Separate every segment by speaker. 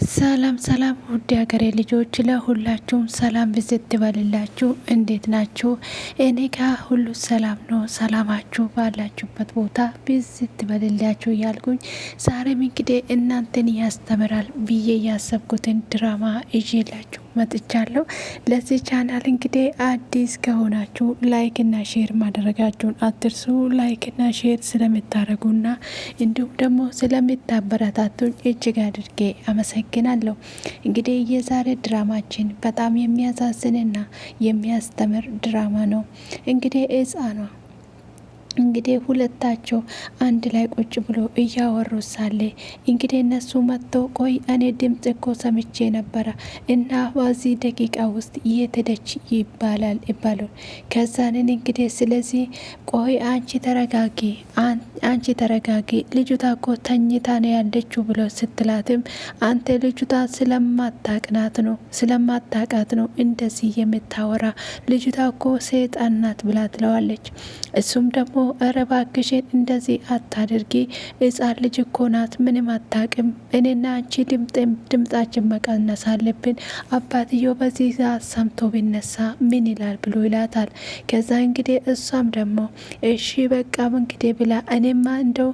Speaker 1: ሰላም ሰላም ውድ ሀገሬ ልጆች ለሁላችሁም ሰላም ብዝት ትበልላችሁ። እንዴት ናችሁ? እኔ ጋር ሁሉ ሰላም ነው። ሰላማችሁ ባላችሁበት ቦታ ብዝት ትበልላችሁ እያልኩኝ ዛሬም እንግዲህ እናንተን ያስተምራል ብዬ ያሰብኩትን ድራማ ይዤላችሁ መጥቻለሁ። ለዚህ ቻናል እንግዲህ አዲስ ከሆናችሁ ላይክ እና ሼር ማድረጋችሁን አትርሱ። ላይክ እና ሼር ስለምታደርጉና እንዲሁም ደግሞ ስለምታበረታቱኝ እጅግ አድርጌ አመሰግናለሁ። እንግዲህ የዛሬ ድራማችን በጣም የሚያሳዝንና የሚያስተምር ድራማ ነው። እንግዲህ ሕፃኗ እንግዲህ ሁለታቸው አንድ ላይ ቁጭ ብሎ እያወሩ ሳለ እንግዲህ እነሱ መጥተው ቆይ እኔ ድምጽ እኮ ሰምቼ ነበረ እና በዚህ ደቂቃ ውስጥ የት ይባላል። ከዛንን እንግዲህ ስለዚህ ቆይ አንቺ ተረጋጊ ልጅቷ እኮ ተኝታ ነው ያለችው ብሎ ስትላትም አንተ ልጅቷ ስለማታቃት ነው እንደዚህ የምታወራ ልጅቷ እኮ ሰይጣን ናት ብላ ትለዋለች። እሱም ደግሞ እረ እባክሽን እንደዚህ አታድርጊ፣ ሕፃን ልጅ እኮ ናት ምንም አታቅም። እኔና አንቺ ድምጣችን መቀነስ አለብን። አባትየው በዚህ ሰዓት ሰምቶ ቢነሳ ምን ይላል ብሎ ይላታል። ከዛ እንግዲህ እሷም ደግሞ እሺ በቃ እንግዲህ ብላ እኔማ እንደው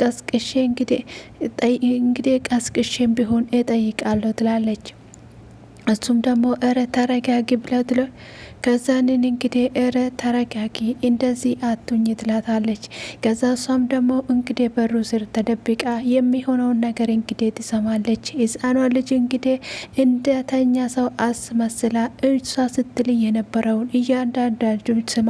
Speaker 1: ቀስቅሼ እንግዲህ ቀስቅሼም ቢሆን እጠይቃለሁ ትላለች። እሱም ደግሞ እረ ተረጋጊ ብላ ከዛንን እንግዲህ እረ ተረጋጊ እንደዚህ አቱኝ ትላታለች። ከዛ እሷም ደግሞ እንግዲህ በሩ ስር ተደብቃ የሚሆነውን ነገር እንግዲህ ትሰማለች። ሕፃኗ ልጅ እንግዲህ እንደተኛ ሰው አስመስላ እሷ ስትል የነበረውን እያንዳንዳችሁ ስማ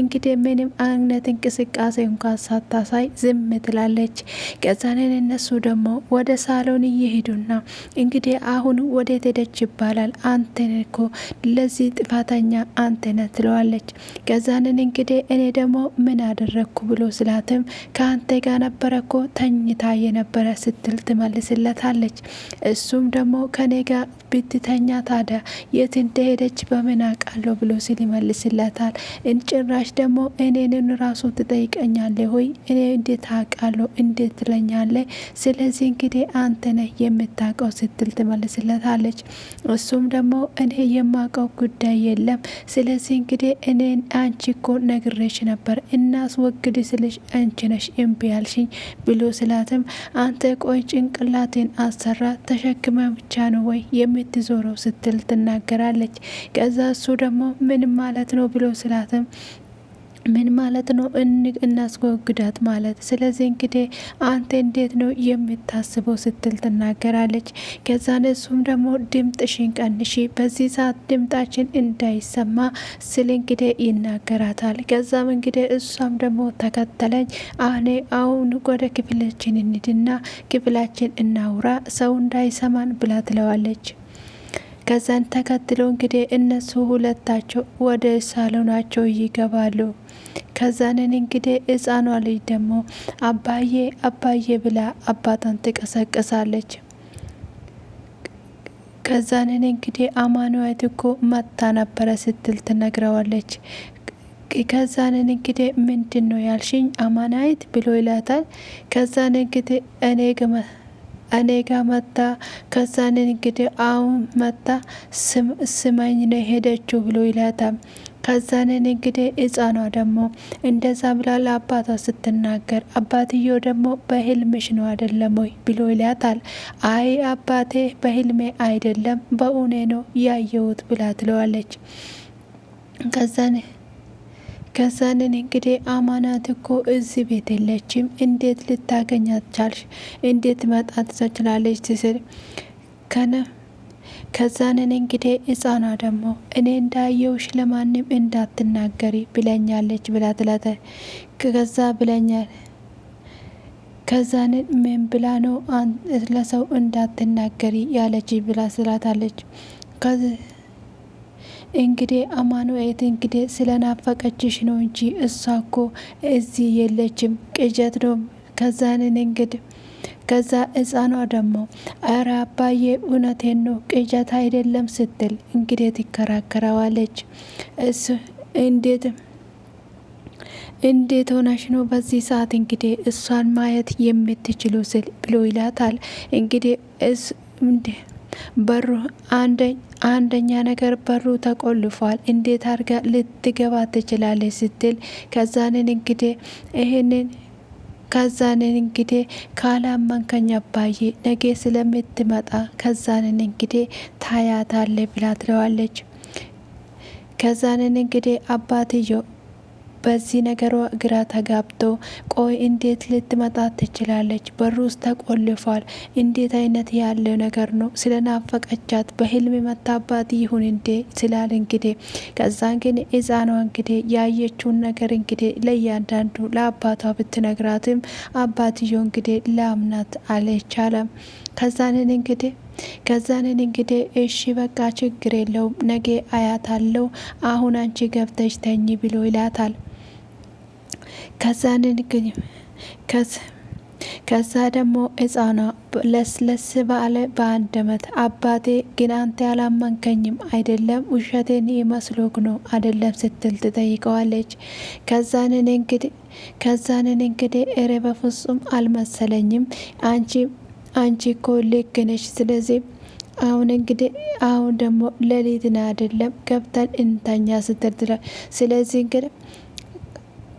Speaker 1: እንግዲህ ምንም አይነት እንቅስቃሴ እንኳን ሳታሳይ ዝም ትላለች። ከዛንን እነሱ ደግሞ ወደ ሳሎን እየሄዱና እንግዲህ አሁን ወዴት ሄደች ይባላል። አንተን እኮ ለዚህ ጥፋተኛ አንተ ነህ ትለዋለች። ከዛንን እንግዲህ እኔ ደግሞ ምን አደረግኩ ብሎ ስላትም ከአንተ ጋር ነበረ እኮ ተኝታ የነበረ ስትል ትመልስለታለች። እሱም ደግሞ ከኔ ጋር ብትተኛ ታዲያ የት እንደሄደች በምን አውቃለሁ ብሎ ሲል ይመልስለታል። ጭራሽ ደግሞ እኔንን ራሱ ትጠይቀኛለህ ሆይ እኔ እንዴት አውቃለሁ እንዴት ትለኛለህ? ስለዚህ እንግዲህ አንተ ነህ የምታውቀው ስትል ትመልስለታለች። እሱም ደግሞ እኔ የማውቀው ጉዳይ የለም ስለዚህ እንግዲህ እኔን አንቺ እኮ ነግሬሽ ነበር እናስወግድ ስልሽ አንቺ ነሽ እምቢ ያልሽኝ ብሎ ስላትም አንተ ቆይ ጭንቅላቴን አሰራ ተሸክመ ብቻ ነው ወይ የምትዞረው ስትል ትናገራለች። ከዛ እሱ ደግሞ ምን ማለት ነው ብሎ ስላትም ምን ማለት ነው እናስወግዳት ማለት ስለዚህ እንግዲህ አንተ እንዴት ነው የምታስበው ስትል ትናገራለች። ከዛ እሱም ደግሞ ድምጥሽን ቀንሺ በዚህ ሰዓት ድምጣችን እንዳይሰማ ስል እንግዲህ ይናገራታል። ከዛም እንግዲህ እሷም ደግሞ ተከተለኝ አሁን ወደ ክፍላችን እንሂድና ክፍላችን እናውራ ሰው እንዳይሰማን ብላ ትለዋለች። ከዛን ተከትሎ እንግዲህ እነሱ ሁለታቸው ወደ ሳሎናቸው ይገባሉ። ከዛንን እንግዲህ ሕፃኗ ልጅ ደግሞ አባዬ ብላ አባቷን ትቀሰቅሳለች። ከዛንን እንግዲህ አማኑኤት እኮ መታ ነበረ ስትል ትነግረዋለች። ከዛንን እንግዲህ ምንድን ነው ያልሽኝ አማናይት ብሎ ይላታል። ከዛን እንግዲህ እኔ ጋ መታ ከዛንን እንግዲህ አሁን መታ ስመኝ ነው ሄደችው ብሎ ይላታል። ከዛንን እንግዲህ ሕፃኗ ደግሞ እንደዛ ብላ ለአባቷ ስትናገር አባትየው ደግሞ በህልምሽ ነው አይደለም ወይ ብሎ ይላታል። አይ አባቴ በህልሜ አይደለም በእውኔ ነው ያየሁት ብላ ትለዋለች። ከዛንን እንግዲህ አማናት እኮ እዚህ ቤት የለችም እንዴት ልታገኛት ቻልሽ? እንዴት መጣት ትችላለች? ትስል ከዛንን እንግዲህ ሕፃኗ ደግሞ እኔ እንዳየውሽ ለማንም እንዳትናገሪ ብለኛለች ብላ ትላተ ከዛ ብለኛል ከዛንን ምን ብላ ነው ለሰው እንዳትናገሪ ያለች ብላ ስላታለች። እንግዲህ አማኑኤት እንግዲህ ስለናፈቀችሽ ነው እንጂ እሷ እኮ እዚህ የለችም ቅዠት ነው። ከዛንን እንግዲህ ከዛ ሕፃኗ ደግሞ አረ አባዬ እውነቴን ነው ቅዠት አይደለም ስትል እንግዲህ ትከራከረዋለች። እሱ እንዴት ሆነሽ ነው በዚህ ሰዓት እንግዲህ እሷን ማየት የምትችሉ ስል ብሎ ይላታል። እንግዲህ እንዴ በሩ አንደኛ ነገር በሩ ተቆልፏል፣ እንዴት አድርጋ ልትገባ ትችላለች ስትል ከዛንን እንግዲህ ይህንን ከዛንን እንግዲህ ካላመንከኝ አባዬ ነገ ስለምትመጣ ከዛንን እንግዲህ ታያታለ ብላ ትለዋለች። ከዛንን እንግዲህ አባትየው በዚህ ነገሯ ግራ ተጋብቶ ቆይ እንዴት ልትመጣ ትችላለች? በሩ ውስጥ ተቆልፏል። እንዴት አይነት ያለ ነገር ነው? ስለናፈቀቻት በህልም መታባት ይሁን እንዴ ስላል እንግዲህ ከዛን ግን ህፃኗ እንግዲህ ያየችውን ነገር እንግዲህ ለእያንዳንዱ ለአባቷ ብትነግራትም አባትየው እንግዲህ ላምናት አልቻለም። ከዛንን እንግዲህ እሺ በቃ ችግር የለውም ነገ አያት አለው አሁን አንቺ ገብተሽ ተኝ ብሎ ይላታል። ከዛንን ግን ከዛ ደግሞ ህፃኗ ለስለስ ባለ በአንደበት አባቴ ግን አንተ ያላመንከኝም አይደለም ውሸቴን መስሎክ ነው አይደለም ስትል ትጠይቀዋለች። ከዛንን እንግዲህ እረ በፍጹም አልመሰለኝም አንቺ እኮ ልክ ነሽ። ስለዚህ አሁን ደግሞ ሌሊትን አይደለም ገብተን እንተኛ ስትል ስለዚህ እንግዲህ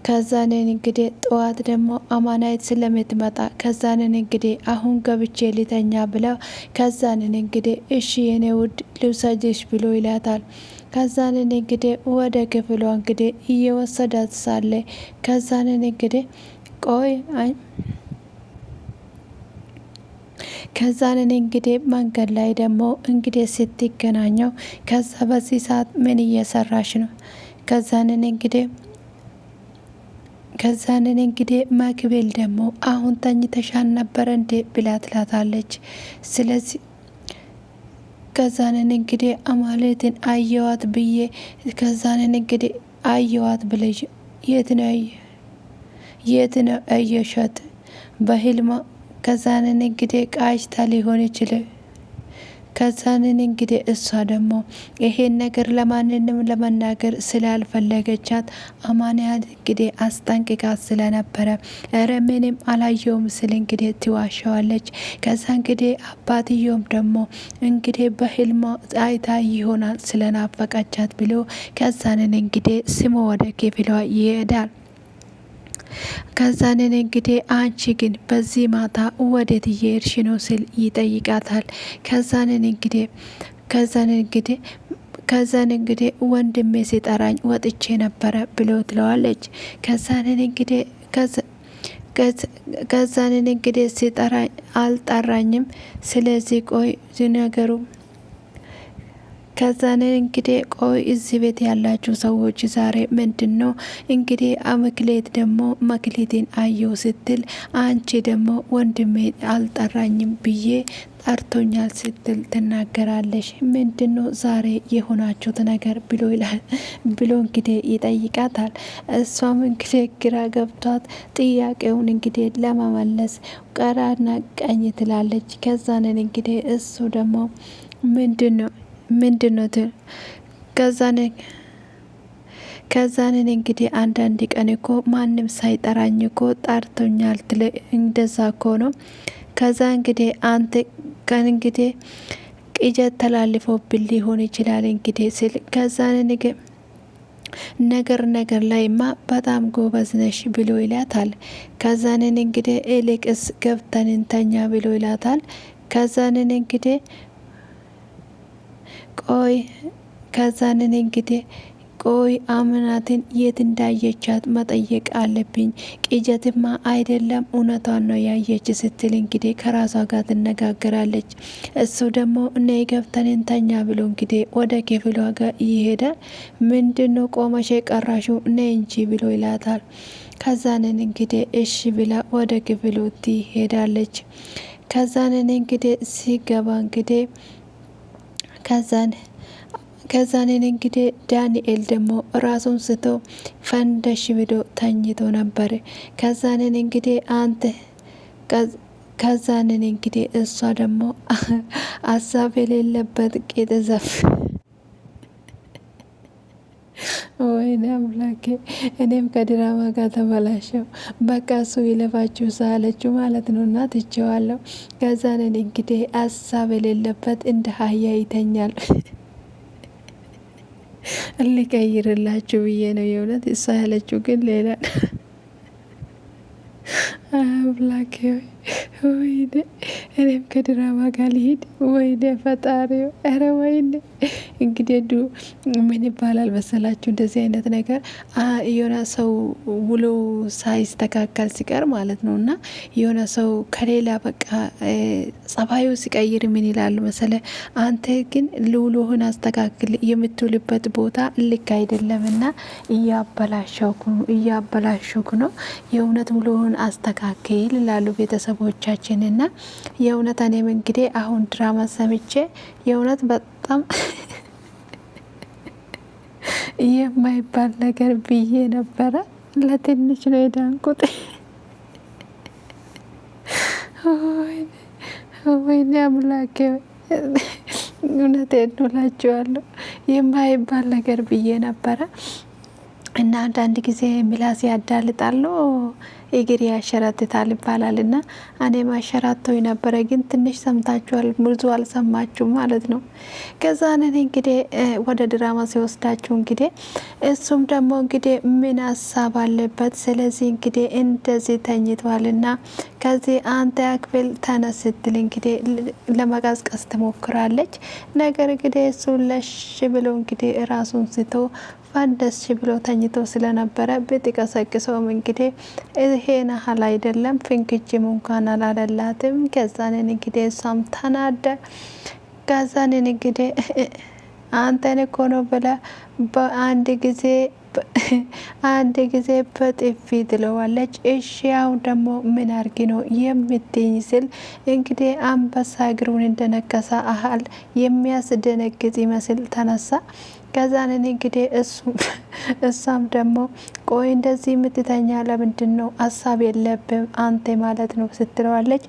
Speaker 1: ከዛንን እንግዲህ ጠዋት ደግሞ አማናይት ስለምትመጣ ከዛንን እንግዲህ አሁን ገብቼ ሊተኛ ብላ ከዛንን እንግዲህ እሺ የኔ ውድ ልውሰጅሽ ብሎ ይላታል። ከዛንን እንግዲህ ወደ ክፍሏ እንግዲህ እየወሰዳት ሳለ ከዛንን እንግዲህ ከዛንን እንግዲህ መንገድ ላይ ደግሞ እንግዲህ ስትገናኘው ከዛ በዚህ ሰዓት ምን እየሰራሽ ነው? ከዛንን እንግዲህ መክቤል ደግሞ አሁን ተኝተሻል ነበረ እንዴ ብላ ትላታለች። ስለዚህ ከዛንን እንግዲህ አማሌትን አየዋት ብዬ ከዛንን እንግዲህ አየዋት ብለሽ የት ነው አየሻት? በህልማ ከዛንን እንግዲህ ቃጅታ ሊሆን ይችላል። ከዛንን እንግዲህ እሷ ደግሞ ይሄን ነገር ለማንንም ለመናገር ስላልፈለገቻት አማንያት እንግዲህ አስጠንቅቃት ስለነበረ እረ ምንም አላየውም ስል እንግዲህ ትዋሻዋለች። ከዛ እንግዲህ አባትየውም ደግሞ እንግዲህ በህልሟ አይታ ይሆናል ስለናፈቀቻት ብሎ ከዛንን እንግዲህ ስሞ ወደ ክፍሏ ይሄዳል። ከዛንን እንግዲህ አንቺ ግን በዚህ ማታ ወዴት እየሄድሽ ነው ስል ይጠይቃታል። ከዛን እንግዲህ ወንድሜ ሲጠራኝ ወጥቼ ነበረ ብሎ ትለዋለች። ከዛንን እንግዲህ ሲጠራኝ አልጠራኝም። ስለዚህ ቆይ ነገሩ ከዛንን እንግዲህ ቆይ እዚህ ቤት ያላችሁ ሰዎች ዛሬ ምንድን ነው እንግዲህ አመክሌት ደግሞ መክሌቴን አየው ስትል አንቺ ደግሞ ወንድሜ አልጠራኝም ብዬ ጠርቶኛል ስትል ትናገራለች። ምንድን ነው ዛሬ የሆናችሁት ነገር ብሎ እንግዲህ ይጠይቃታል። እሷም እንግዲህ ግራ ገብቷት ጥያቄውን እንግዲህ ለመመለስ ቀራና ቀኝ ትላለች። ከዛንን እንግዲህ እሱ ደግሞ ምንድን ነው ከዛንን እንግዲህ አንዳንድ ቀን እኮ ማንም ሳይጠራኝ እኮ ጠርቶኛል እንደዛ እኮ ነው። ከዛ እንግዲህ አንተ ቀን እንግዲህ ቅጀት ተላልፎብን ሊሆን ይችላል እንግዲህ ስል ከዛንን ነገር ላይማ በጣም ጎበዝ ነሽ ብሎ ይላታል። ከዛንን እንግዲህ ኤሌቅስ ገብተን እንተኛ ብሎ ይላታል። ከዛንን እንግዲህ ቆይ አምናትን የት እንዳየቻት መጠየቅ አለብኝ። ቅጀትማ አይደለም እውነቷን ነው ያየች ስትል እንግዲህ ከራሷ ጋር ትነጋገራለች። እሱ ደግሞ እነ ገብተን እንተኛ ብሎ እንግዲህ ወደ ክፍሏ ጋር ይሄዳል። ምንድነው ቆመሽ ቀራሹ ነይ እንጂ ብሎ ይላታል። ከዛንን እንግዲህ እሺ ብላ ወደ ክፍሉ ትሄዳለች። ከዛንን እንግዲህ ሲገባ እንግዲህ ከዛንን እንግዲህ ዳንኤል ደግሞ ራሱን ስቶ ፈንደሽ ብሎ ተኝቶ ነበር። ከዛንን እንግዲህ ከዛንን እንግዲህ እሷ ደግሞ ሀሳብ የሌለበት ቄጥ ዘፍ ወይኔ አምላኬ፣ እኔም ከድራማ ጋር ተበላሸው። በቃ እሱ ይለፋችሁ ሳለችው ማለት ነው እና ትቼዋለሁ። ከዛንን እንግዲህ ሀሳብ የሌለበት እንደ አህያ ይተኛል። ልቀይርላችሁ ብዬ ነው የእውነት። እሷ ያለችው ግን ሌላ አምላኬ ወይኔ፣ እኔም ከድራማ ጋር ልሂድ። ወይኔ ፈጣሪው፣ ኧረ ወይኔ። እንግዲህ ምን ይባላል መሰላችሁ እንደዚህ አይነት ነገር የሆነ ሰው ውሎ ሳይስተካከል ሲቀር ማለት ነው እና የሆነ ሰው ከሌላ በቃ ጸባዩ ሲቀይር ምን ይላሉ መሰለ፣ አንተ ግን ውሎህን አስተካክል፣ የምትውልበት ቦታ ልክ አይደለም እና እያበላሸኩ ነው፣ የእውነት ውሎህን አስተካክል ይላሉ ቤተሰቦቻችን። እና የእውነት እኔም እንግዲህ አሁን ድራማ ሰምቼ የእውነት በጣም የማይባል ነገር ብዬ ነበረ። ለትንሽ ነው የዳንኩት። ወይኔ አምላኬ፣ እውነቴን ነው እላችኋለሁ። የማይባል ነገር ብዬ ነበረ እና አንዳንድ ጊዜ ምላስ ያዳልጣሉ እግር ያሸራትታል ይባላል እና እኔም አሸራተው ነበረ፣ ግን ትንሽ ሰምታችኋል፣ ብዙ አልሰማችሁም ማለት ነው። ከዛ ነን እንግዲህ ወደ ድራማ ሲወስዳችሁ እንግዲህ እሱም ደግሞ እንግዲህ ምን ሀሳብ አለበት። ስለዚህ እንግዲህ እንደዚህ ተኝቷልና ከዚህ አንተ ያክፍል ተነስ ስትል እንግዲህ ለመቀስቀስ ትሞክራለች። ነገር እንግዲህ እሱ ለሽ ብሎ እንግዲህ ራሱን ስቶ ፋንደስ ብሎ ተኝቶ ስለነበረ ብትቀሰቅሰውም እንግዲህ ይሄን ያህል አይደለም፣ ፍንክችም እንኳን አላለላትም። ከዛንን እንግዲህ እሷም ተናደ። ከዛንን እንግዲህ አንተን እኮ ነው ብላ አንድ ጊዜ በጥፊ ትለዋለች። እሺ አሁን ደግሞ ምን አርጊ ነው የምትኝ ስል እንግዲህ አንበሳ እግሩን እንደነከሳ አህል የሚያስደነግጥ ይመስል ተነሳ። ከዛንን እንግዲህ እሷም ደግሞ ቆይ እንደዚህ የምትተኛ ለምንድን ነው? ሀሳብ የለብም አንተ ማለት ነው ስትለዋለች።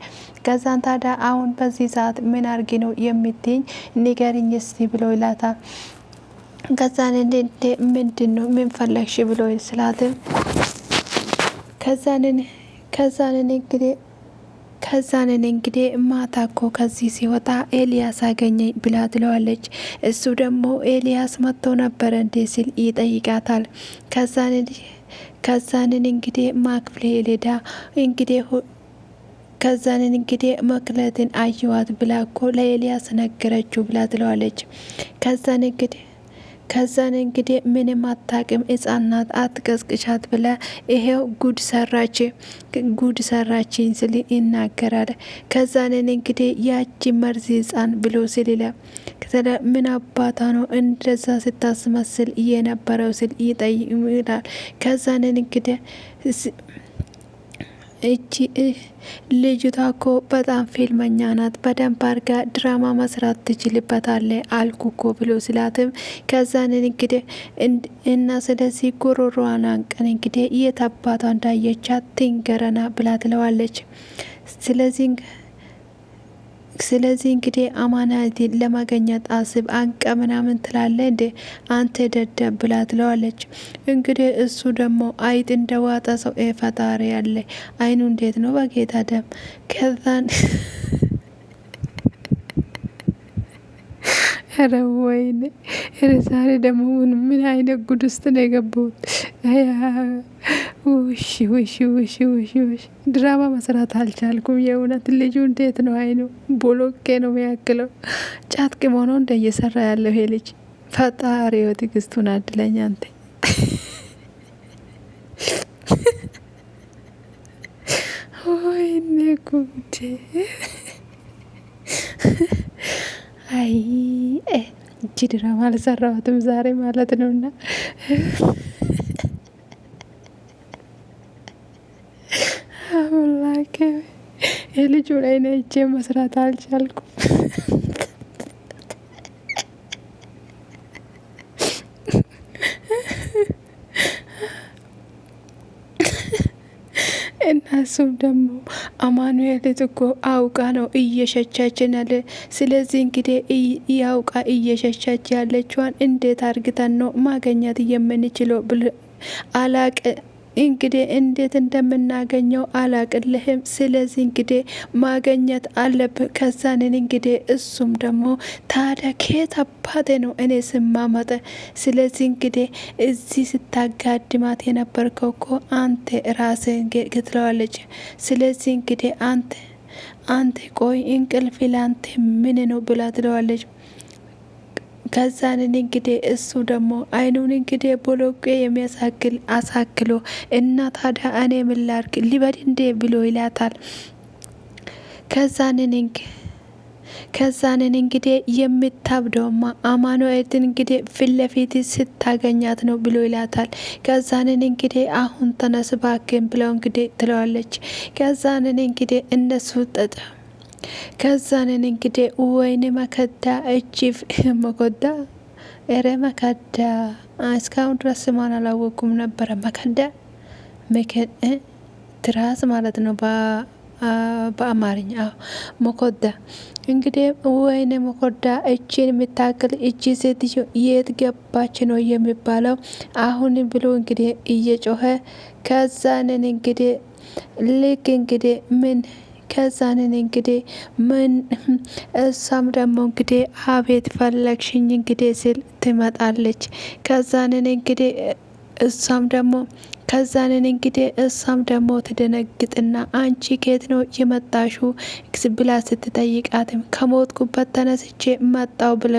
Speaker 1: ከዛን ታዲያ አሁን በዚህ ሰዓት ምን አርጊ ነው የምትኝ ንገሪኝ እስቲ ብሎ ይላታል። ከዛን ምንድን ነው ምን ፈለግሽ ብሎ ስላትም ከዛንን እንግዲህ ማታ እኮ ከዚህ ሲወጣ ኤልያስ አገኘኝ ብላ ትለዋለች። እሱ ደግሞ ኤልያስ መጥቶ ነበረ እንዴ ሲል ይጠይቃታል። ከዛንን እንግዲህ ማክፍሌ ሌዳ እንግዲህ መክለትን አየዋት ብላ እኮ ለኤልያስ ነገረችው ብላ ትለዋለች። ከዛን እንግዲህ ምንም አታቅም ሕጻናት አትቀስቅሻት ብላ ይሄው ጉድ ሰራችኝ ስል ይናገራል። ከዛንን እንግዲህ ያቺ መርዝ ሕጻን ብሎ ስልለ ምን አባታ ነው እንደዛ ስታስመስል የነበረው ስል ይጠይቃል። ከዛንን እንግዲህ እቺ ልጅቷ እኮ በጣም ፊልመኛ ናት፣ በደንብ አርጋ ድራማ መስራት ትችልበታለ አልኩ እኮ ብሎ ስላትም ከዛንን እንግዲህ እና ስለዚህ ጉሮሮዋን አንቀን እንግዲህ የት አባቷ እንዳየቻት ትንገረና ብላ ትለዋለች። ስለዚህ እንግዲህ አማናቲን ለማገኘት አስብ አንቀ ምናምን ትላለ እንዴ አንተ ደደብ ብላ ትለዋለች። እንግዲህ እሱ ደግሞ አይጥ እንደዋጠ ሰው ፈጣሪ ያለ አይኑ እንዴት ነው በጌታ ደም። ከዛን ኧረ ወይኔ ዛሬ ደግሞ ምን አይነት ጉድ ውስጥ ነው የገባሁት? ውሽ ድራማ መስራት አልቻልኩም። የእውነት ልጁ እንዴት ነው አይኑ ቦሎቄ ነው የሚያክለው። ጫት ቅሞ ነው እንደ እየሰራ ያለው ይሄ ልጅ። ፈጣሪው ትዕግስቱን አድለኝ አንተ። ወይኔ ጉዴ! አይ እጅ ድራማ አልሰራሁትም ዛሬ ማለት ነውና አምላኬ የልጁ ላይ ነቼ መስራት አልቻልኩም። እና እሱም ደግሞ አማኑኤል እኮ አውቃ ነው እየሸቻችን ያለ። ስለዚህ እንግዲህ ያውቃ እየሸቻች ያለችዋን እንዴት አርግተን ነው ማገኘት የምንችለው አላቅ እንግዲህ እንዴት እንደምናገኘው አላቅልህም። ስለዚህ እንግዲህ ማገኘት አለብህ። ከዛንን እንግዲህ እሱም ደግሞ ታዲያ ከየት አባቴ ነው እኔ ስማመጠ? ስለዚህ እንግዲህ እዚህ ስታጋድማት የነበርከው እኮ አንተ ራስህን ትለዋለች። ስለዚህ እንግዲህ አንተ ቆይ እንቅልፍ ላንተ ምን ነው ብላ ትለዋለች። ከዛንን እንግዲህ እሱ ደግሞ አይኑን እንግዲህ ቦሎቄ የሚያሳክል አሳክሎ እና ታዲያ እኔ ምን ላድርግ ሊበድ እንዴ ብሎ ይላታል። ከዛንን እንግዲህ የምታብደውማ አማኑኤልን እንግዲህ ፊት ለፊት ስታገኛት ነው ብሎ ይላታል። ከዛንን እንግዲህ አሁን ተነስ እባክህን ብለው እንግዲህ ትለዋለች። ከዛንን እንግዲህ እነሱ ከዛንን እንግዲህ ወይኔ መከዳ እጅፍ መኮዳ ኤረ መከዳ እስካሁን ድረስ ስሟን አላወቁም ነበረ። መከዳ ትራስ ማለት ነው በአማርኛ መኮዳ። እንግዲህ ወይኔ መኮዳ እጅን የምታክል እጅ ሴትዮ የት ገባች ነው የሚባለው አሁን ብሎ እንግዲህ እየጮኸ ከዛንን እንግዲህ ልክ እንግዲህ ምን ከዛንን እንግዲህ ምን እሷም ደግሞ እንግዲህ አቤት ፈለግሽኝ እንግዲህ ስል ትመጣለች። ከዛንን እንግዲህ እሷም ደግሞ ትደነግጥና አንቺ ከየት ነው የመጣሹ ብላ ስትጠይቃትም ከሞትኩበት ተነስቼ መጣው ብለ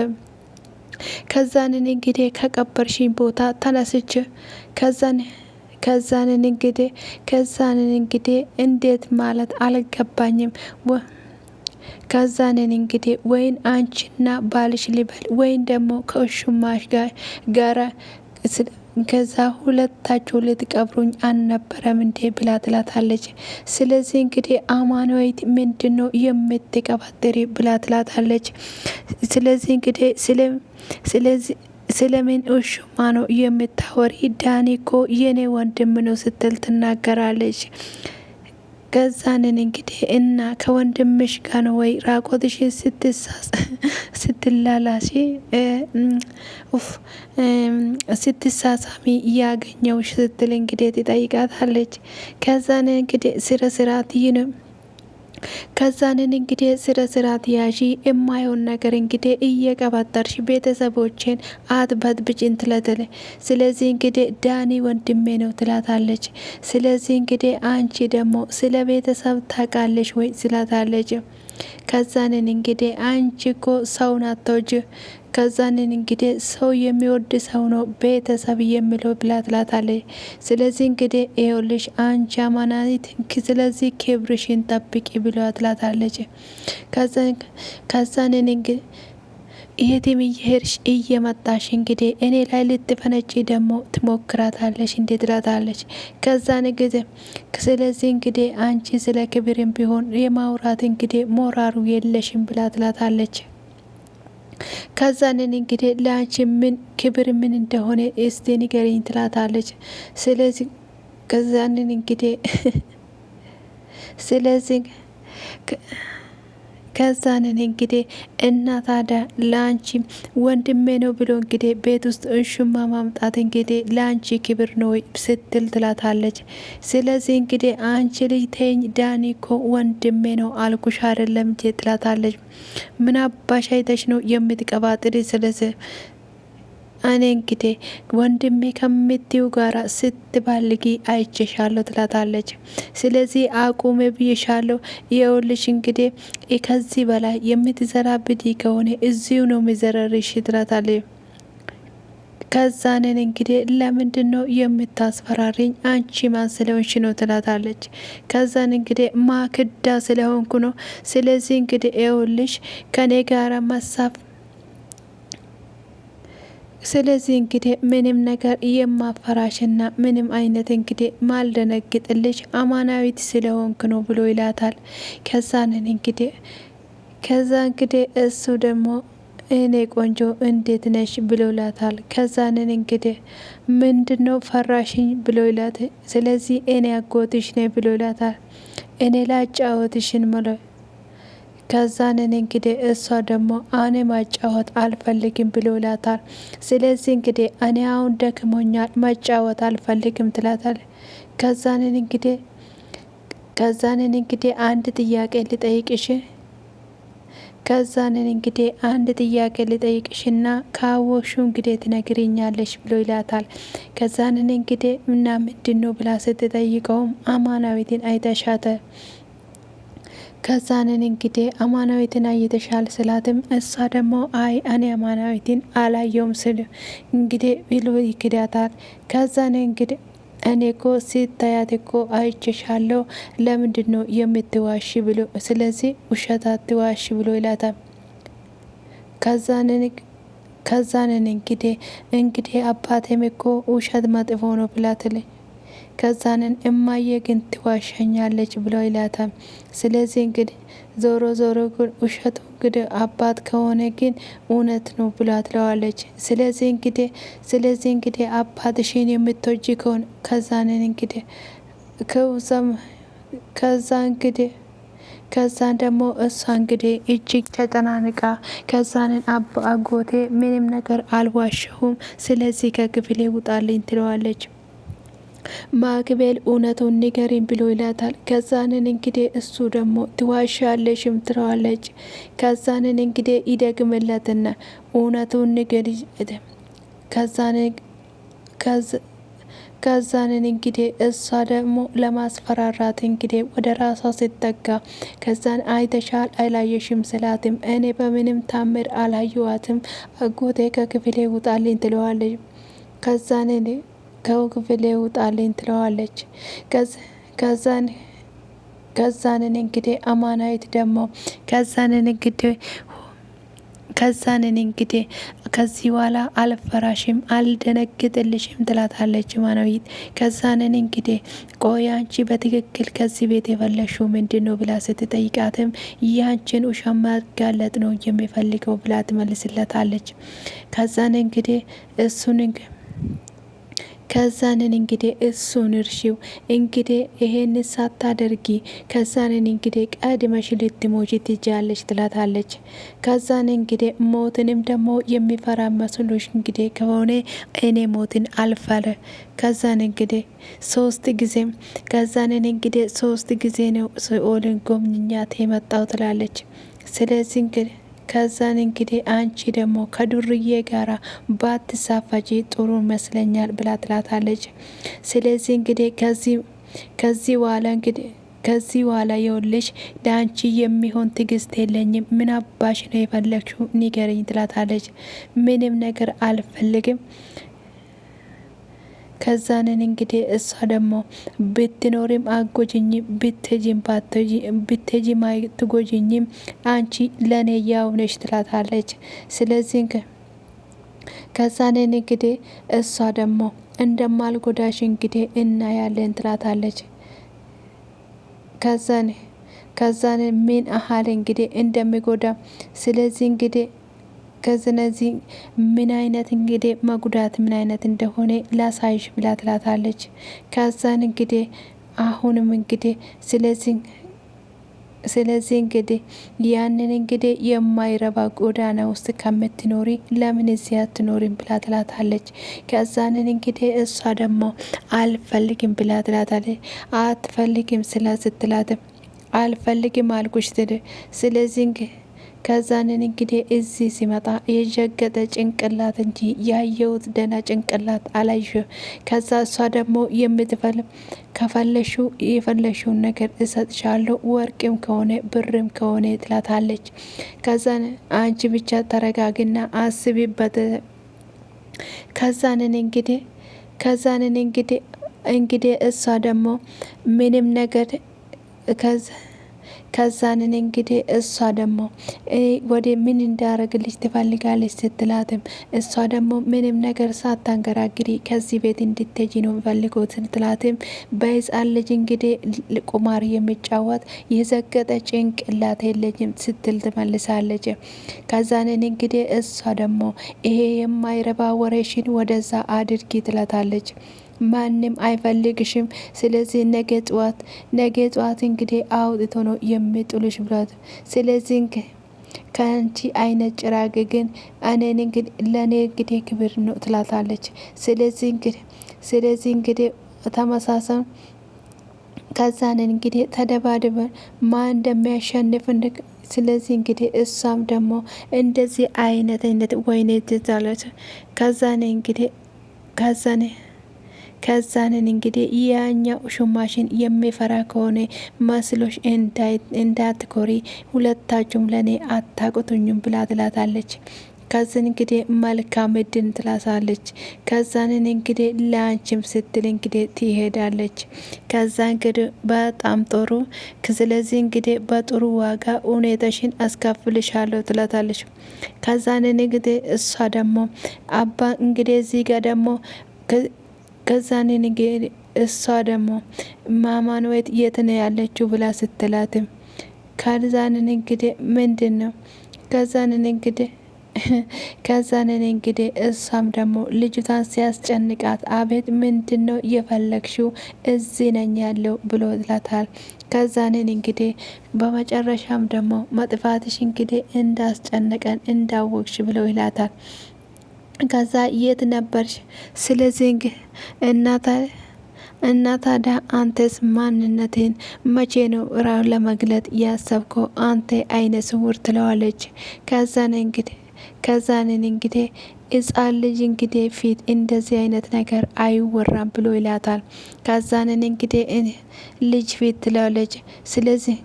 Speaker 1: ከዛንን እንግዲህ ከቀበርሽኝ ቦታ ተነስቼ ከዛንን እንግዲህ እንዴት ማለት አልገባኝም። ከዛንን እንግዲህ ወይን አንቺና ባልሽ ሊበል ወይን ደግሞ ከእሹማሽ ጋር ከዛ ሁለታችሁ ልትቀብሩኝ አልነበረም እንዴ ብላ ትላታለች። ስለዚህ እንግዲህ አማኑኤል ምንድን ነው የምትቀባጥሪ ብላ ትላታለች። ስለዚህ እንግዲህ ስለምን እሹማ ነው የምታወሪ? ዳኒ እኮ የኔ ወንድም ነው ስትል ትናገራለች። ከዛንን እንግዲህ እና ከወንድምሽ ጋር ነው ወይ ራቆትሽ ስትላላሲ ስትሳሳሚ እያገኘውሽ ስትል እንግዲህ ትጠይቃታለች። ከዛንን እንግዲህ ስርዓት ከዛንን እንግዲህ ስርዓት ያዢ የማይሆን ነገር እንግዲህ እየቀባጠርሽ ቤተሰቦችን አትበጥብጭን ትለትል። ስለዚህ እንግዲህ ዳኒ ወንድሜ ነው ትላታለች። ስለዚህ እንግዲህ አንቺ ደግሞ ስለ ቤተሰብ ታውቃለሽ ወይ ትላታለች። ከዛንን እንግዲህ አንቺ እኮ ሰውን አትወጂ ከዛንን እንግዲህ ሰው የሚወድ ሰው ነው ቤተሰብ የሚለው ብላ ትላታለች። ስለዚህ እንግዲህ ይኸውልሽ አንቺ አማናዊት ስለዚህ ክብርሽን ጠብቂ ብላ ትላታለች። ከዛንን እንግዲህ የትም እየሄድሽ እየመጣሽ እንግዲህ እኔ ላይ ልትፈነጪ ደግሞ ትሞክራታለሽ እንዴት ትላታለች። ከዛን ጊዜ ስለዚህ እንግዲህ አንቺ ስለ ክብርም ቢሆን የማውራት እንግዲህ ሞራሩ የለሽም ብላ ትላታለች። ከዛንን እንግዲህ ለአንቺ ምን ክብር ምን እንደሆነ እስቲ ንገሪኝ ትላታለች። ስለዚህ ከዛንን እንግዲህ ከዛንን እንግዲህ እና ታዲያ ለአንቺ ወንድሜ ነው ብሎ እንግዲህ ቤት ውስጥ እሹማ ማምጣት እንግዲህ ለአንቺ ክብር ነው ስትል ትላታለች። ስለዚህ እንግዲህ አንቺ ልጅ ተይኝ ዳኒ እኮ ወንድሜ ነው አልኩሽ አይደለም እንጂ ትላታለች። ምን አባሽ አይተሽ ነው የምትቀባጥሪ? ስለዚህ እኔ እንግዲህ ወንድሜ ከምትዩ ጋራ ስትባልጊ አይቼሻለሁ ትላታለች። ስለዚህ አቁሜ ብዬሻለሁ። የውልሽ እንግዲህ ከዚህ በላይ የምትዘራብዲ ከሆነ እዚሁ ነው የሚዘረርሽ ትላታለች። ከዛንን እንግዲህ ለምንድን ነው የምታስፈራሪኝ? አንቺ ማን ስለሆንሽ ነው ትላታለች። ከዛን እንግዲህ ማክዳ ስለሆንኩ ነው። ስለዚህ እንግዲህ የውልሽ ከኔ ጋራ ስለዚህ እንግዲህ ምንም ነገር የማፈራሽና ምንም አይነት እንግዲህ ማልደነግጥልሽ አማናዊት ስለሆንክ ነው ብሎ ይላታል። ከዛ እንግዲህ እሱ ደግሞ እኔ ቆንጆ እንዴት ነሽ ብሎ ይላታል። ከዛንን እንግዲህ ምንድነው ፈራሽኝ ብሎ ይላት። ስለዚህ እኔ አጎትሽ ነኝ ብሎ ይላታል። እኔ ላጫወትሽን ምሎ ከዛንን እንግዲህ እሷ ደግሞ እኔ ማጫወት አልፈልግም ብሎ ይላታል። ስለዚህ እንግዲህ እኔ አሁን ደክሞኛል ማጫወት አልፈልግም ትላታል። ከዛንን እንግዲህ አንድ ጥያቄ ልጠይቅሽ አንድ ጥያቄ ልጠይቅሽና ካወሹ እንግዲህ ትነግሪኛለሽ ብሎ ይላታል። ከዛንን እንግዲህ እና ምንድነው ብላ ስትጠይቀውም አማናዊትን አይተሻተ ከዛንን እንግዲህ አማናዊትን አይተሻል ስላትም እሷ ደግሞ አይ እኔ አማናዊትን አላየውም ስል እንግዲህ ብሎ ይክዳታል። ከዛን እንግዲህ እኔ እኮ ሲታያት እኮ አይቼሻለሁ ለምንድነው የምትዋሺ ብሎ ስለዚህ ውሸት አትዋሺ ብሎ ይላታል። ከዛንን እንግዲህ አባቴም እኮ ውሸት መጥፎ ነው ብላትልኝ ከዛንን እማዬ ግን ትዋሸኛለች ብለው ይላታል። ስለዚህ እንግዲህ ዞሮ ግን ውሸቱ እንግዲህ አባት ከሆነ ግን እውነት ነው ብላ ትለዋለች። ስለዚህ እንግዲህ አባትሽን የምትወጂ ከሆነ ከዛንን እንግዲህ ከዛን ደግሞ እሷ እንግዲህ እጅግ ተጨናንቃ ከዛንን አጎቴ ምንም ነገር አልዋሸሁም፣ ስለዚህ ከክፍሌ ውጣልኝ ትለዋለች። ማክቤል እውነቱን ንገሪኝ ብሎ ይላታል። ከዛንን እንግዲህ እሱ ደግሞ ትዋሻለሽም ትለዋለች። ከዛንን እንግዲህ ይደግምለትና እውነቱን ንገሪ ከዛንን እንግዲህ እሷ ደግሞ ለማስፈራራት እንግዲህ ወደ ራሷ ስትጠጋ ከዛን አይተሻል አላየሽም ስላትም እኔ በምንም ታምር አላየዋትም አጎቴ ከክፍሌ ውጣልኝ ትለዋለች። ከዛንን ከክፍሌ ውጣልኝ ትለዋለች። ከዛንን እንግዲህ አማናዊት ደግሞ ከዛንን እንግዲህ ከዚህ በኋላ አልፈራሽም አልደነግጥልሽም ትላታለች አማናዊት። ከዛንን እንግዲህ ቆይ አንቺ በትክክል ከዚህ ቤት የፈለሽው ምንድን ነው ብላ ስትጠይቃትም ያንቺን ውሸት ማጋለጥ ነው የሚፈልገው ብላ ትመልስለታለች። ከዛንን እንግዲህ እሱን እርሺው እንግዲህ ይሄን ሳታደርጊ ከዛንን እንግዲህ ቀድመሽ ልትሞቺ ትችያለሽ ትላታለች። ከዛን እንግዲህ ሞትንም ደግሞ የሚፈራ መስሎሽ እንግዲህ ከሆነ እኔ ሞትን አልፈረ ከዛን እንግዲህ ሶስት ጊዜ ነው ሲኦልን ጎብኝኛት የመጣው ትላለች። ስለዚህ እንግዲህ ከዛን እንግዲህ አንቺ ደግሞ ከዱርዬ ጋራ ባትሳፋጂ ጥሩ ይመስለኛል ብላ ትላታለች። ስለዚህ እንግዲህ ከዚህ በኋላ የውልሽ ለአንቺ የሚሆን ትግስት የለኝም፣ ምን አባሽ ነው የፈለግሽው ንገረኝ ትላታለች። ምንም ነገር አልፈልግም። ከዛንን እንግዲህ እሷ ደግሞ ብትኖሪም አጎጅኝም ብትሄጂም አትጎጅኝም አንቺ ለኔ ያው ነሽ ትላታለች። ስለዚህ ከዛንን እንግዲህ እሷ ደግሞ እንደማልጎዳሽ እንግዲህ እናያለን ትላታለች። ከዛን ምን አህል እንግዲህ እንደሚጎዳ ስለዚህ እንግዲህ ከዝነዚህ ምን አይነት እንግዲህ መጉዳት ምን አይነት እንደሆነ ላሳይሽ ብላ ትላታለች። ከዛን እንግዲህ አሁንም እንግዲህ ስለዚህ እንግዲህ ያንን እንግዲህ የማይረባ ጎዳና ውስጥ ከምትኖሪ ለምን እዚያ አትኖሪም ብላ ትላታለች። ከዛንን እንግዲህ እሷ ደግሞ አልፈልግም ብላ ትላታለች። አትፈልግም ስትላትም አልፈልግም አልኩሽ ስለዚህ ከዛንን እንግዲህ እዚህ ሲመጣ የጀገጠ ጭንቅላት እንጂ ያየሁት ደህና ጭንቅላት አላይሽ። ከዛ እሷ ደግሞ ከፈለሽው የፈለሽውን ነገር እሰጥሻለሁ፣ ወርቅም ከሆነ ብርም ከሆነ ትላታለች። ከዛን አንቺ ብቻ ተረጋግና አስቢበት። ከዛንን እንግዲህ እሷ ደግሞ ምንም ነገር ከዛንን እንግዲህ እሷ ደግሞ ወደ ምን እንዳረግልሽ ትፈልጋለች ስትላትም እሷ ደግሞ ምንም ነገር ሳታንገራግሪ ከዚህ ቤት እንድትሄጂ ነው ፈልገው ስትላትም በህፃን ልጅ እንግዲህ ቁማር የሚጫወት የዘገጠ ጭንቅላት የለኝም ስትል ትመልሳለች። ከዛንን እንግዲህ እሷ ደግሞ ይሄ የማይረባ ወሬሽን ወደዛ አድርጊ ትላታለች። ማንም አይፈልግሽም። ስለዚህ ነገ ጠዋት እንግዲህ አውጥቶ ነው የሚጥሉሽ ብሏት ስለዚህ ከአንቺ አይነት ጭራቅ ግን እኔን እንግዲህ ለእኔ እንግዲህ ክብር ነው ትላታለች። ስለዚህ እንግዲህ ተመሳሳይ ከዛንን እንግዲህ ተደባድበን ማን እንደሚያሸንፍ ስለዚህ እንግዲህ እሷም ደግሞ እንደዚህ አይነት ወይኔ ትዛለች። ከዛንን እንግዲህ ያኛው ሹማሽን የሚፈራ ከሆነ መስሎሽ እንዳትኮሪ ሁለታችሁም ለኔ አታቁቱኝም ብላ ትላታለች። ከዛን እንግዲህ መልካም እድል ትላሳለች። ከዛንን እንግዲህ ለአንቺም ስትል እንግዲህ ትሄዳለች። ከዛ እንግዲህ በጣም ጥሩ ስለዚህ እንግዲህ በጥሩ ዋጋ ሁኔታሽን አስከፍልሻለሁ ትላታለች። ከዛንን እንግዲህ እሷ ደግሞ አባ እንግዲህ እዚህ ጋር ደግሞ ከዛንን እንግዲህ እሷ ደግሞ ማማንወት የት ነው ያለችው ብላ ስትላትም ከዛንን እንግዲህ ምንድን ነው ከዛንን እንግዲህ እሷም ደግሞ ልጅቷን ሲያስጨንቃት አቤት ምንድን ነው የፈለግሽው? እዚህ ነኝ ያለው ብሎ ይላታል። ከዛንን እንግዲህ በመጨረሻም ደግሞ መጥፋትሽ እንግዲህ እንዳስጨነቀን እንዳወቅሽ ብሎ ይላታል። ከዛ የት ነበርሽ? ስለዚህ እና ታዲያ አንተስ ማንነቴን መቼ ነው ለመግለጥ ያሰብከው? አንተ አይነ ስውር ትለዋለች። ከዛንን እንግዲህ ሕፃን ልጅ እንግዲህ ፊት እንደዚህ አይነት ነገር አይወራም ብሎ ይላታል። ከዛንን እንግዲህ ልጅ ፊት ትለዋለች። ስለዚህ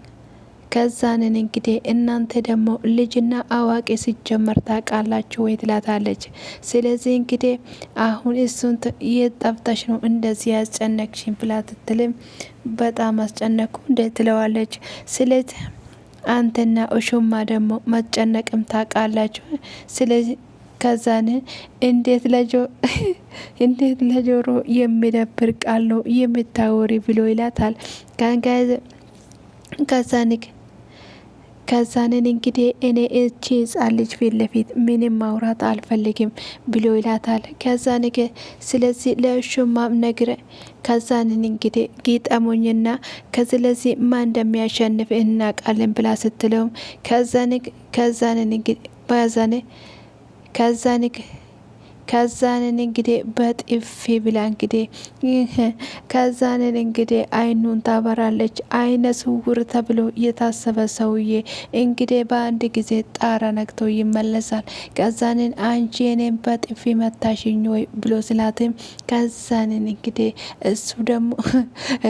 Speaker 1: ከዛንን እንግዲህ እናንተ ደግሞ ልጅና አዋቂ ሲጀመር ታውቃላችሁ ወይ ትላታለች። ስለዚህ እንግዲህ አሁን እሱን የት ጠፍተሽ ነው እንደዚህ ያስጨነቅሽኝ ብላ ትትልም በጣም አስጨነቁ እንደ ትለዋለች። ስለዚህ አንተና እሹማ ደግሞ መጨነቅም ታውቃላችሁ። ስለዚህ ከዛን እንዴት ለጆሮ የሚደብር ቃል ነው የምታወሪ ብሎ ይላታል። ከዛንን እንግዲህ እኔ እቺ ሕፃን ልጅ ፊት ለፊት ምንም ማውራት አልፈልግም ብሎ ይላታል። ከዛን ስለዚህ ለሹማም ነግረ ከዛንን እንግዲህ ጊጠሙኝና ከስለዚህ ማን እንደሚያሸንፍ እናውቃለን ብላ ስትለውም ከዛንን እንግዲህ ከዛንን እንግዲህ በጥፊ ብላ እንግዲህ ከዛንን እንግዲህ አይኑን ታበራለች። አይነ ስውር ተብሎ የታሰበ ሰውዬ እንግዲህ በአንድ ጊዜ ጣራ ነክቶ ይመለሳል። ከዛንን አንቺ እኔም በጥፊ መታሽኝ ወይ ብሎ ስላትም ከዛንን እንግዲህ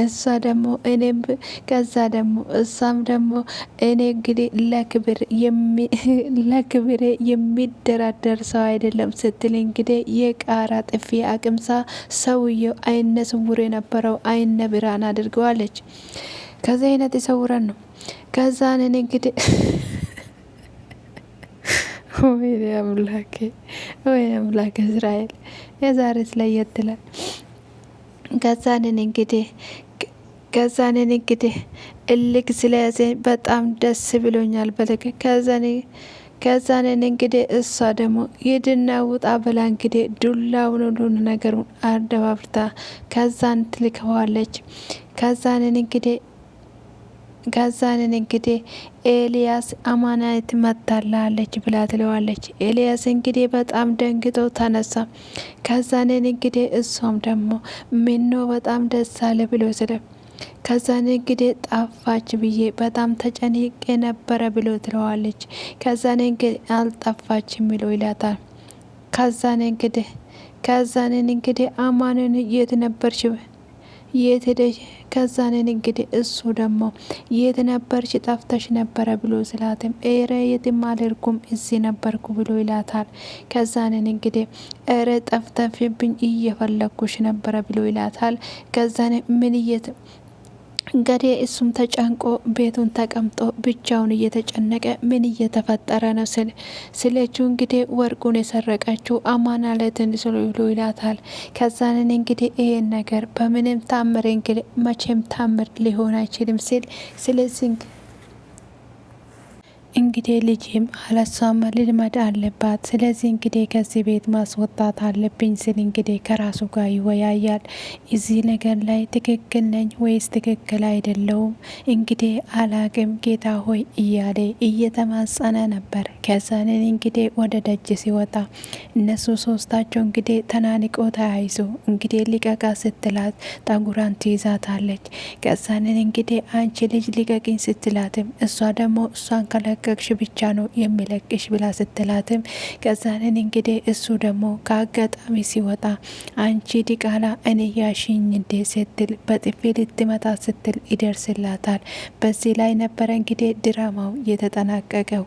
Speaker 1: እሷ ደግሞ እኔም ከዛ ደግሞ እሷም ደግሞ እኔ እንግዲህ ለክብሬ የሚደራደር ሰው አይደለም ስትል እንግዲህ የቃራ ጥፊ አቅምሳ ሰውየው አይነ ስውር የነበረው አይነ ብርሃን አድርገዋለች። ከዛ አይነት የሰውረን ነው። ከዛንን እንግዲህ ወይኔ አምላኬ እስራኤል የዛሬስ ለየት ይላል። ከዛንን እንግዲህ እልክ ስለያዘኝ በጣም ደስ ብሎኛል በለከ ከዛንን እንግዲህ እሷ ደግሞ ሂድና ውጣ ብላ እንግዲህ ዱላውን ሁሉን ነገሩን አደባብታ ከዛን ትልከዋለች። ከዛንን እንግዲህ ኤልያስ አማናት መታላለች ብላ ትለዋለች። ኤልያስ እንግዲህ በጣም ደንግጦ ተነሳ። ከዛንን እንግዲህ እሷም ደግሞ ምኖ በጣም ደስ አለ ብሎ ከዛን እንግዲህ ጠፋች ብዬ በጣም ተጨንቄ ነበረ ብሎ ትለዋለች። ከዛን እንግዲህ አልጠፋችም ብሎ ይላታል። ከዛንን እንግዲህ አማንን የት ነበርሽ? የት ሄደሽ? ከዛንን እንግዲህ እሱ ደግሞ የት ነበርሽ? ጠፍተሽ ነበረ ብሎ ስላትም ኤረ የትም አልሄድኩም እዚህ ነበርኩ ብሎ ይላታል። ከዛንን እንግዲህ ኤረ ጠፍተሽብኝ እየፈለኩሽ ነበረ ብሎ ይላታል። ከዛን እንግዲህ እሱም ተጨንቆ ቤቱን ተቀምጦ ብቻውን እየተጨነቀ ምን እየተፈጠረ ነው ስለችው እንግዲህ ወርቁን የሰረቀችው አማናለትን ስሉ ይላታል። ከዛንን እንግዲህ ይሄን ነገር በምንም ታምር እንግዲህ መቼም ታምር ሊሆን አይችልም ስለዚህ እንግዲህ ልጅም አለሷም ልልመድ አለባት። ስለዚህ እንግዲህ ከዚህ ቤት ማስወጣት አለብኝ ስል እንግዲህ ከራሱ ጋር ይወያያል። እዚህ ነገር ላይ ትክክል ነኝ ወይስ ትክክል አይደለውም እንግዲህ አላቅም ጌታ ሆይ እያለ እየተማጸነ ነበር። ከዛንን እንግዲህ ወደ ደጅ ሲወጣ እነሱ ሶስታቸው እንግዲህ ተናንቆ ተያይዞ እንግዲህ ሊቀቃ ስትላት ጠጉራን ትይዛታለች። ከዛንን እንግዲህ አንቺ ልጅ ሊቀቂኝ ስትላትም እሷ ደግሞ እሷን ከለቀቅሽ ብቻ ነው የሚለቅሽ ብላ ስትላትም ከዛንን እንግዲህ እሱ ደግሞ ከአጋጣሚ ሲወጣ አንቺ ዲቃላ እኔ ያሽኝ እንዴ ስትል በጥፊ ልትመታ ስትል ይደርስላታል። በዚህ ላይ ነበረ እንግዲህ ድራማው የተጠናቀቀው።